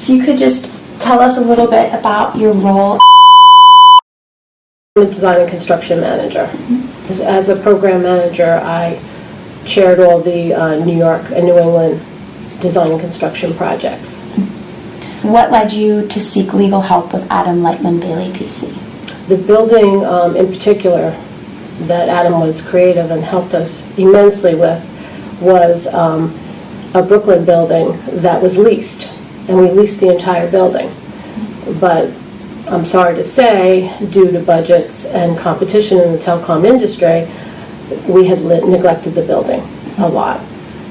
If you could just tell us a little bit about your role. I'm a design and construction manager. As a program manager, I chaired all the New York and New England design and construction projects. What led you to seek legal help with Adam Lightman Bailey PC? The building in particular that Adam was creative and helped us immensely with was a Brooklyn building that was leased, and we leased the entire building. But I'm sorry to say, due to budgets and competition in the telecom industry, we had neglected the building a lot,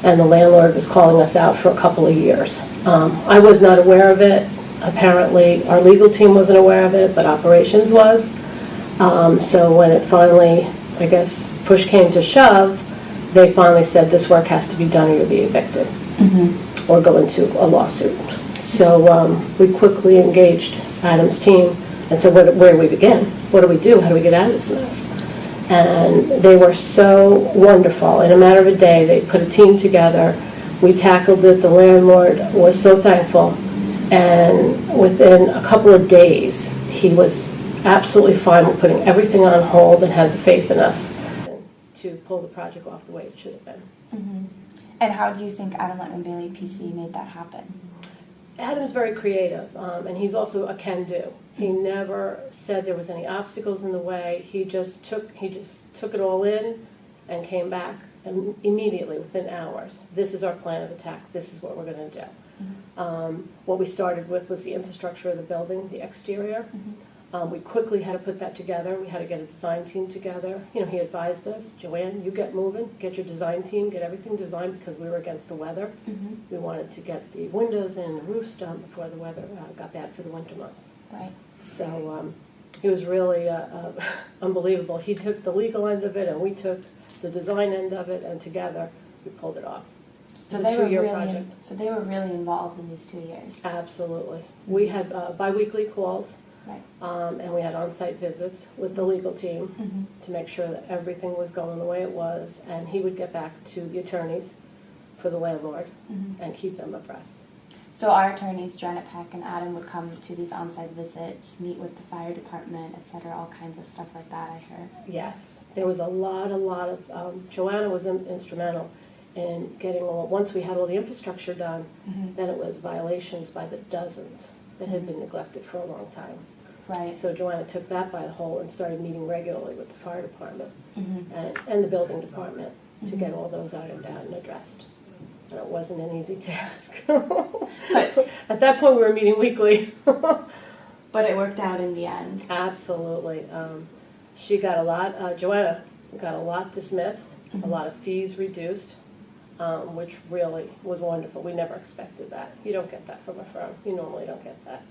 and the landlord was calling us out for a couple of years. I was not aware of it. Apparently, our legal team wasn't aware of it, but operations was. So when it finally, I guess, push came to shove, they finally said this work has to be done or you'll be evicted or go into a lawsuit. So we quickly engaged Adam's team and said, where do we begin? What do we do? How do we get out of this mess? And they were so wonderful. In a matter of a day, they put a team together. We tackled it. The landlord was so thankful. And within a couple of days, he was absolutely fine with putting everything on hold and had the faith in us to pull the project off the way it should have been. And how do you think Adam Lightman Bailey PC made that happen? Adam's very creative, and he's also a can-do. He never said there was any obstacles in the way. He just took it all in and came back immediately within hours. This is our plan of attack. This is what we're going to do. What we started with was the infrastructure of the building, the exterior. We quickly had to put that together. We had to get a design team together. You know, he advised us, Joanne, you get moving, get your design team, get everything designed because we were against the weather. We wanted to get the windows and the roofs done before the weather got bad for the winter months. Right. So he was really unbelievable. He took the legal end of it and we took the design end of it, and together we pulled it off. So they were really involved in these 2 years. Absolutely. We had bi-weekly calls. Right. And we had on-site visits with the legal team to make sure that everything was going the way it was, and he would get back to the attorneys for the landlord and keep them abreast. So our attorneys, Janet Peck and Adam, would come to these on-site visits, meet with the fire department, etc., all kinds of stuff like that, I heard. Yes. There was a lot of, Joanna was instrumental in getting once we had all the infrastructure done, then it was violations by the dozens that had been neglected for a long time. Right. So Joanna took that by the whole and started meeting regularly with the fire department and the building department to get all those ironed out and addressed. And it wasn't an easy task. But at that point, we were meeting weekly. But it worked out in the end. Absolutely. She got a lot, Joanna got a lot dismissed, a lot of fees reduced, which really was wonderful. We never expected that. You don't get that from a firm. You normally don't get that.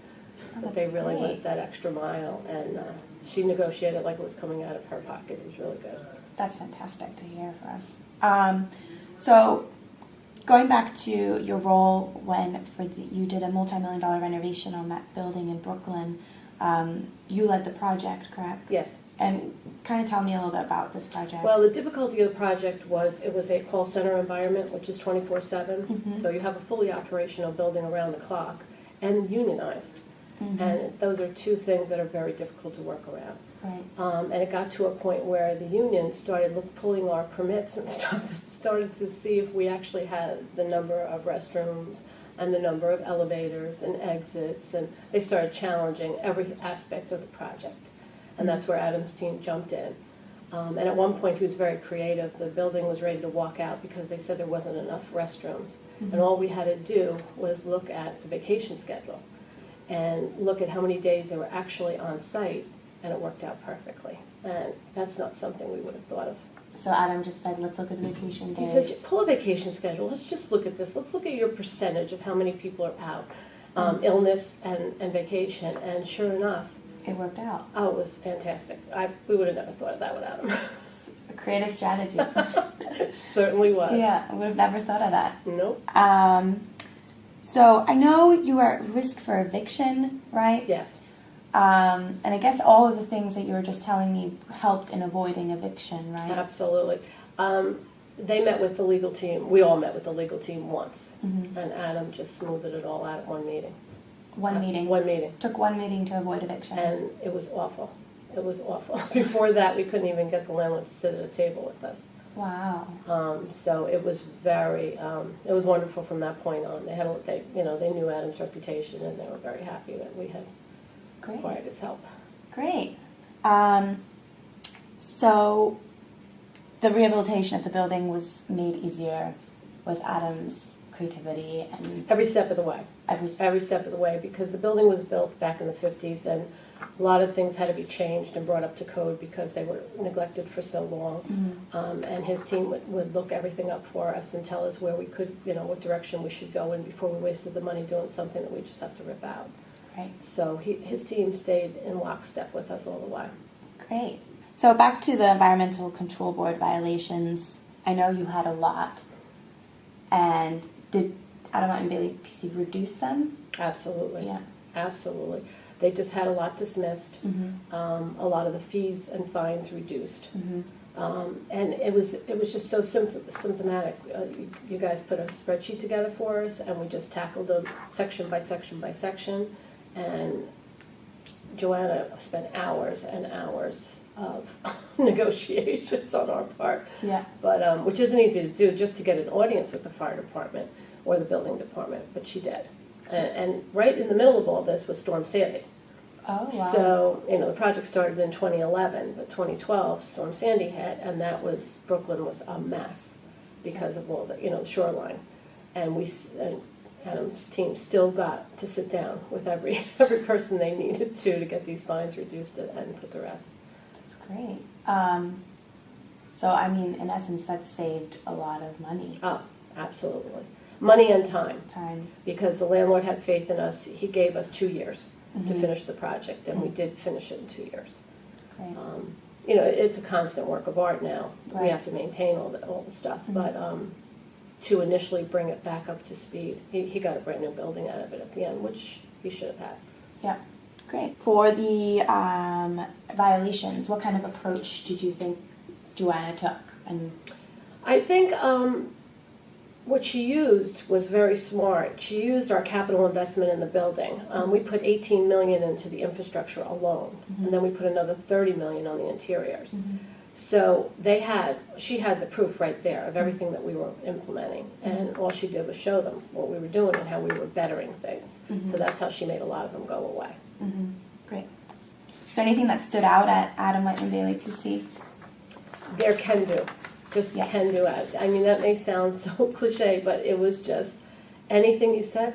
But they really went that extra mile, and she negotiated like it was coming out of her pocket. It was really good. That's fantastic to hear for us. So going back to your role when you did a multi-million-dollar renovation on that building in Brooklyn, you led the project, correct? Yes. And kind of tell me a little bit about this project. Well, the difficulty of the project was it was a call center environment, which is 24/7. So you have a fully operational building around the clock and unionized. And those are two things that are very difficult to work around. Right. And it got to a point where the union started pulling our permits and stuff and started to see if we actually had the number of restrooms and the number of elevators and exits, and they started challenging every aspect of the project. And that's where Adam's team jumped in. And at one point he was very creative. The building was ready to walk out because they said there wasn't enough restrooms. And all we had to do was look at the vacation schedule and look at how many days they were actually on site, and it worked out perfectly. And that's not something we would have thought of. So Adam just said, let's look at the vacation days. He said, pull a vacation schedule. Let's just look at this. Let's look at your percentage of how many people are out, illness and vacation. And sure enough, it worked out. Oh, it was fantastic. We would have never thought of that without him. It's a creative strategy. It certainly was. Yeah, I would have never thought of that. Nope. So I know you are at risk for eviction, right? Yes. And I guess all of the things that you were just telling me helped in avoiding eviction, right? Absolutely. They met with the legal team. We all met with the legal team once. And Adam just smoothed it all out at one meeting. One meeting. One meeting. Took one meeting to avoid eviction. And it was awful. It was awful. Before that, we couldn't even get the landlord to sit at a table with us. Wow. So it was very, it was wonderful from that point on. They knew Adam's reputation, and they were very happy that we had acquired his help. Great. So the rehabilitation of the building was made easier with Adam's creativity and Every step of the way. Every step of the way, because the building was built back in the 50s, and a lot of things had to be changed and brought up to code because they were neglected for so long. And his team would look everything up for us and tell us where we could, what direction we should go in before we wasted the money doing something that we just have to rip out. Right. So his team stayed in lockstep with us all the way. Great. So back to the Environmental Control Board violations. I know you had a lot. And did Adam and Bailey PC reduce them? Absolutely. Yeah. Absolutely. They just had a lot dismissed, Mm-hmm. a lot of the fees and fines reduced. Mm-hmm. And it was just so symptomatic. You guys put a spreadsheet together for us, and we just tackled them section by section by section. And Joanna spent hours and hours of negotiations on our part. Yeah. But which isn't easy to do, just to get an audience with the fire department or the building department, but she did. And right in the middle of all this was Storm Sandy. Oh, wow. So, the project started in 2011, but 2012, Storm Sandy hit, and Brooklyn was a mess because of all the shoreline. And Adam's team still got to sit down with every person they needed to get these fines reduced and put to rest. That's great. So, I mean, in essence, that saved a lot of money. Oh, absolutely. Money and time. Time. Because the landlord had faith in us. He gave us 2 years to Mhm. finish the project, and we did finish it in 2 years. Great. It's a constant work of art now. Right. We have to maintain all the stuff, Mhm. but to initially bring it back up to speed, he got a brand new building out of it at the end, which he should have had. Yeah. Great. For the violations, what kind of approach did you think Joanna took? And I think what she used was very smart. She used our capital investment in the building. We put $18 million into the infrastructure alone, and then we put another $30 million on the interiors. So she had the proof right there of everything that we were implementing, and all she did was show them what we were doing and how we were bettering things. So that's how she made a lot of them go away. Great. Is there anything that stood out at Adam White and Bailey PC? Their can-do. Just Yeah. can-do. I mean, that may sound so cliche, but it was just anything you said,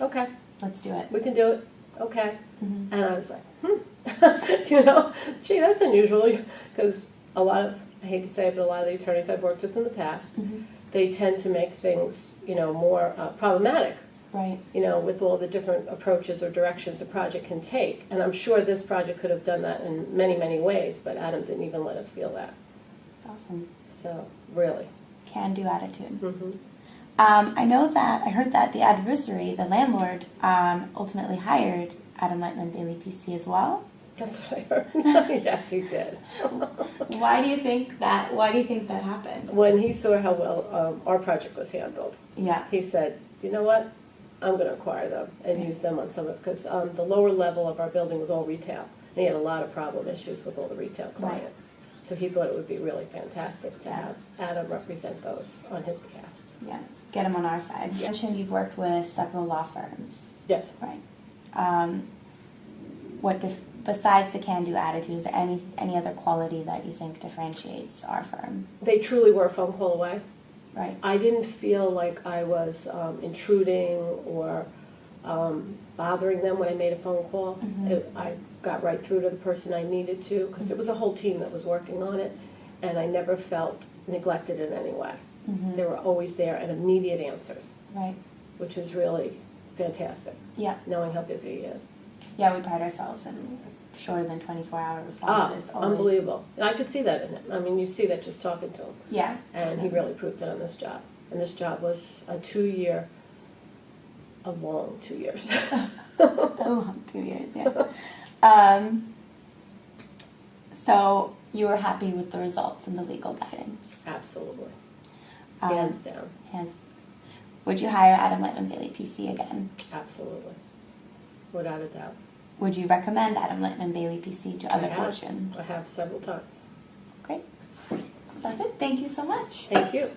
okay, Let's do it. we can do it, okay. Mhm. And I was like, gee, that's unusual, because I hate to say it, but a lot of the attorneys I've worked with in the past, they tend to make things, more problematic, Right. with all the different approaches or directions a project can take. And I'm sure this project could have done that in many, many ways, but Adam didn't even let us feel that. That's awesome. So, really. Can-do attitude. Mm-hmm. I heard that the adversary, the landlord, ultimately hired Adam White and Bailey PC as well. That's what I heard. Yes, he did. Why do you think that happened? When he saw how well our project was handled, Yeah. he said, you know what, I'm going to acquire them and use them on some of it, because the lower level of our building was all retail. And he had a lot of problem issues with all the retail clients. Right. So he thought it would be really fantastic to have Adam represent those on his behalf. Yeah. Get him on our side. You mentioned you've worked with several law firms. Yes. Right. Besides the can-do attitude, is there any other quality that you think differentiates our firm? They truly were a phone call away. Right. I didn't feel like I was intruding or bothering them when I made a phone call. I got right through to the person I needed to, because it was a whole team that was working on it, and I never felt neglected in any way. They were always there and immediate answers, Right. which is really fantastic, Yeah. knowing how busy he is. Yeah, we pride ourselves in shorter than 24-hour responses. always. Unbelievable. And I could see that in him. I mean, you see that just talking to him. Yeah. And he really proved it on this job. And this job was a long 2 years. Oh, 2 years, yeah. So you were happy with the results and the legal guidance? Absolutely. Hands down. Would you hire Adam White and Bailey PC again? Absolutely. without a doubt. Would you recommend Adam Litton and Bailey PC to other I have. fortune? I have several times. Great. That's it. Thank you so much. Thank you.